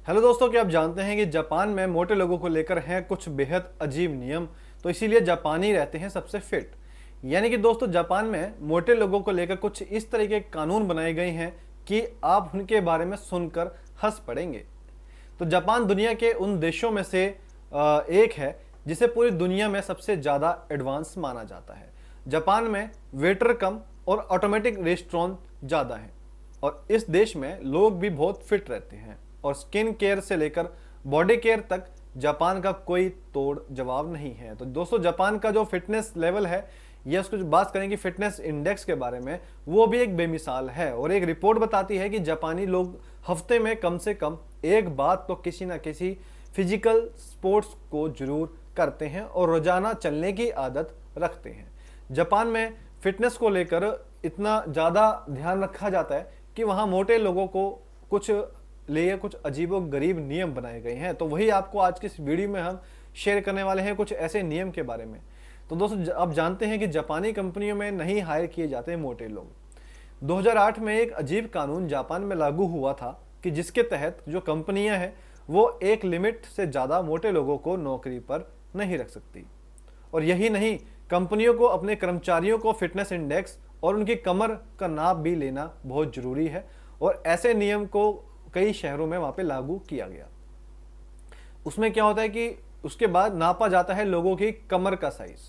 Hello दोस्तों, क्या आप जानते हैं कि जापान में मोटे लोगों को लेकर हैं कुछ बेहद अजीब नियम। तो इसीलिए जापानी रहते हैं सबसे फिट। यानी कि दोस्तों, जापान में मोटे लोगों को लेकर कुछ इस तरह के कानून बनाए गए हैं कि आप उनके बारे में सुनकर हंस पड़ेंगे। तो जापान दुनिया के उन देशों में से एक है जिसे पूरी दुनिया में सबसे ज़्यादा एडवांस माना जाता है। जापान में वेटर कम और ऑटोमेटिक रेस्टोरेंट ज़्यादा हैं, और इस देश में लोग भी बहुत फिट रहते हैं, और स्किन केयर से लेकर बॉडी केयर तक जापान का कोई तोड़ जवाब नहीं है। तो दोस्तों, जापान का जो फिटनेस लेवल है, ये उसको जो बात करेंगे फिटनेस इंडेक्स के बारे में, वो भी एक बेमिसाल है। और एक रिपोर्ट बताती है कि जापानी लोग हफ्ते में कम से कम एक बार तो किसी ना किसी फिजिकल स्पोर्ट्स को जरूर करते हैं और रोजाना चलने की आदत रखते हैं। जापान में फिटनेस को लेकर इतना ज़्यादा ध्यान रखा जाता है कि वहाँ मोटे लोगों को कुछ लिए कुछ अजीबो गरीब नियम बनाए गए हैं। तो वही आपको आज की इस वीडियो में हम शेयर करने वाले हैं, कुछ ऐसे नियम के बारे में। तो दोस्तों, आप जानते हैं कि जापानी कंपनियों में नहीं हायर किए जाते मोटे लोग। 2008 में एक अजीब कानून जापान में लागू हुआ था कि जिसके तहत जो कंपनियां हैं वो एक लिमिट से ज़्यादा मोटे लोगों को नौकरी पर नहीं रख सकती। और यही नहीं, कंपनियों को अपने कर्मचारियों को फिटनेस इंडेक्स और उनकी कमर का नाप भी लेना बहुत ज़रूरी है। और ऐसे नियम को कई शहरों में वहाँ पे लागू किया गया। उसमें क्या होता है कि उसके बाद नापा जाता है लोगों की कमर का साइज।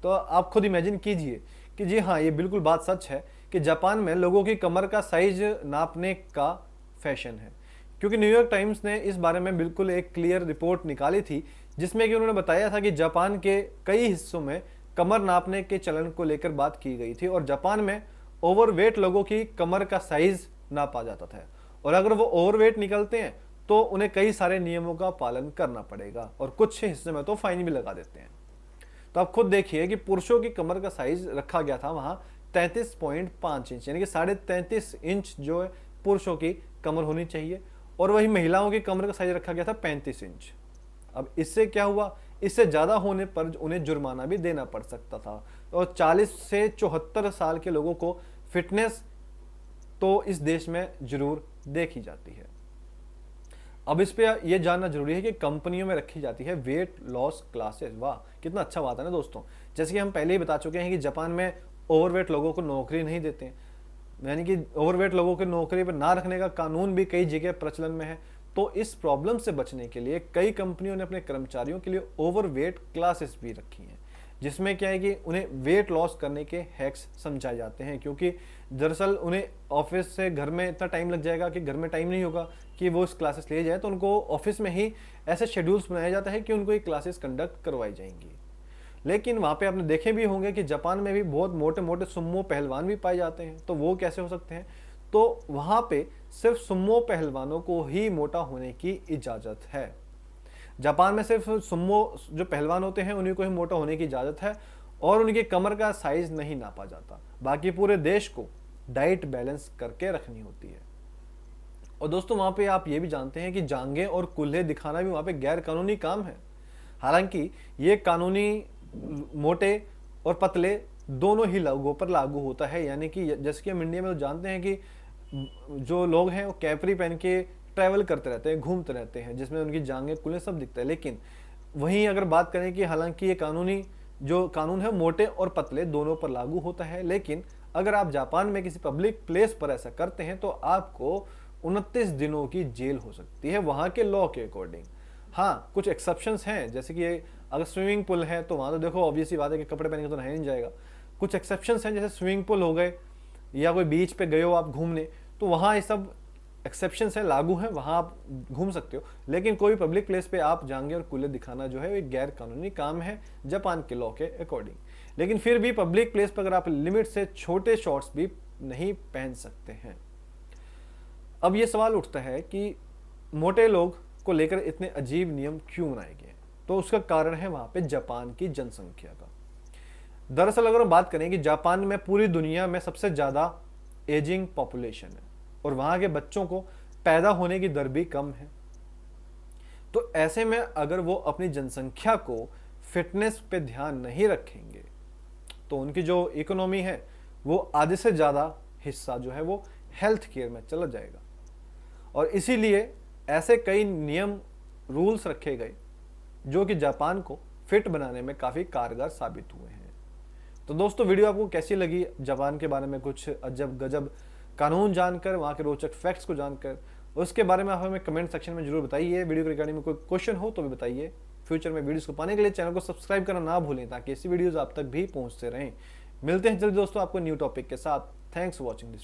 तो आप खुद इमेजिन कीजिए कि जी हाँ, ये बिल्कुल बात सच है कि जापान में लोगों की कमर का साइज नापने का फैशन है। क्योंकि न्यूयॉर्क टाइम्स ने इस बारे में बिल्कुल एक क्लियर रिपोर्ट निकाली थी, जिसमें कि उन्होंने बताया था कि जापान के कई हिस्सों में कमर नापने के चलन को लेकर बात की गई थी, और जापान में ओवरवेट लोगों की कमर का साइज नापा जाता था। और अगर वो ओवरवेट निकलते हैं तो उन्हें कई सारे नियमों का पालन करना पड़ेगा, और कुछ हिस्से में तो फाइन भी लगा देते हैं। तो आप खुद देखिए कि पुरुषों की कमर का साइज रखा गया था वहां 33.5 इंच, यानी कि 33.5 इंच जो है पुरुषों की कमर होनी चाहिए, और वही महिलाओं की कमर का साइज रखा गया था 35 इंच। अब इससे क्या हुआ, इससे ज़्यादा होने पर उन्हें जुर्माना भी देना पड़ सकता था। और 40 से 74 साल के लोगों को फिटनेस तो इस देश में जरूर देखी जाती है। अब इस पे ये जानना जरूरी है कि कंपनियों में रखी जाती है वेट लॉस क्लासेस। वाह, कितना अच्छा बात है ना दोस्तों। जैसे कि हम पहले ही बता चुके हैं कि जापान में ओवरवेट लोगों को नौकरी नहीं देते हैं, यानी कि ओवरवेट लोगों को नौकरी पर ना रखने का कानून भी कई जगह प्रचलन में है। तो इस प्रॉब्लम से बचने के लिए कई कंपनियों ने अपने कर्मचारियों के लिए ओवरवेट क्लासेस भी रखी हैं, जिसमें क्या है कि उन्हें वेट लॉस करने के हैक्स समझाए जाते हैं। क्योंकि दरअसल उन्हें ऑफिस से घर में इतना टाइम लग जाएगा कि घर में टाइम नहीं होगा कि वो इस क्लासेस ले जाए, तो उनको ऑफिस में ही ऐसे शेड्यूल्स बनाया जाता है कि उनको ये क्लासेस कंडक्ट करवाई जाएंगी। लेकिन वहाँ पे आपने देखे भी होंगे कि जापान में भी बहुत मोटे मोटे सुम्मो पहलवान भी पाए जाते हैं। तो वो कैसे हो सकते हैं? तो वहाँ पे सिर्फ सुम्मो पहलवानों को ही मोटा होने की इजाज़त है। जापान में सिर्फ सुम्मो जो पहलवान होते हैं उन्हीं को ही मोटा होने की इजाज़त है, और उनकी कमर का साइज नहीं नापा जाता। बाकी पूरे देश को डाइट बैलेंस करके रखनी होती है। और दोस्तों, वहाँ पे आप ये भी जानते हैं कि जांघें और कूल्हे दिखाना भी वहाँ पे गैर कानूनी काम है। हालांकि ये कानूनी मोटे और पतले दोनों ही लोगों पर लागू होता है। यानी कि जैसे कि हम इंडिया में तो जानते हैं कि जो लोग हैं वो कैपरी पहन के ट्रैवल करते रहते हैं, घूमते रहते हैं, जिसमें उनकी जांघें कूल्हे सब दिखता है। लेकिन वहीं अगर बात करें कि हालांकि ये कानूनी जो कानून है मोटे और पतले दोनों पर लागू होता है, लेकिन अगर आप जापान में किसी पब्लिक प्लेस पर ऐसा करते हैं तो आपको 29 दिनों की जेल हो सकती है वहाँ के लॉ के अकॉर्डिंग। हाँ, कुछ एक्सेप्शंस हैं, जैसे कि अगर स्विमिंग पूल है तो वहाँ तो देखो ऑब्वियस ही बात है कि कपड़े पहन के तो नहाया नहीं जाएगा। कुछ एक्सेप्शंस हैं, जैसे स्विमिंग पूल हो गए, या कोई बीच पे गए हो आप घूमने, तो वहाँ ये सब एक्सेप्शंस है, लागू है, वहाँ आप घूम सकते हो। लेकिन कोई पब्लिक प्लेस पे आप जांघें और कूल्हे दिखाना जो है एक गैर कानूनी काम है जापान के लॉ के अकॉर्डिंग। लेकिन फिर भी पब्लिक प्लेस पर अगर आप लिमिट से छोटे शॉर्ट्स भी नहीं पहन सकते हैं। अब ये सवाल उठता है कि मोटे लोग को लेकर इतने अजीब नियम क्यों बनाए गए? तो उसका कारण है वहाँ पे जापान की जनसंख्या का। दरअसल अगर हम बात करें कि जापान में पूरी दुनिया में सबसे ज़्यादा एजिंग पॉपुलेशन है, और वहाँ के बच्चों को पैदा होने की दर भी कम है। तो ऐसे में अगर वो अपनी जनसंख्या को फिटनेस पे ध्यान नहीं रखेंगे तो उनकी जो इकोनॉमी है वो आधे से ज़्यादा हिस्सा जो है वो हेल्थ केयर में चला जाएगा। और इसीलिए ऐसे कई नियम रूल्स रखे गए जो कि जापान को फिट बनाने में काफ़ी कारगर साबित हुए हैं। तो दोस्तों वीडियो आपको कैसी लगी, जापान के बारे में कुछ अजब गजब कानून जानकर, वहाँ के रोचक फैक्ट्स को जानकर, उसके बारे में आप हमें कमेंट सेक्शन में जरूर बताइए। वीडियो के रिगार्डिंग में कोई क्वेश्चन हो तो भी बताइए। फ्यूचर में वीडियोस को पाने के लिए चैनल को सब्सक्राइब करना ना भूलें ताकि ऐसी वीडियोस आप तक भी पहुंचते रहें। मिलते हैं जल्दी दोस्तों आपको न्यू टॉपिक के साथ। Thanks for watching this.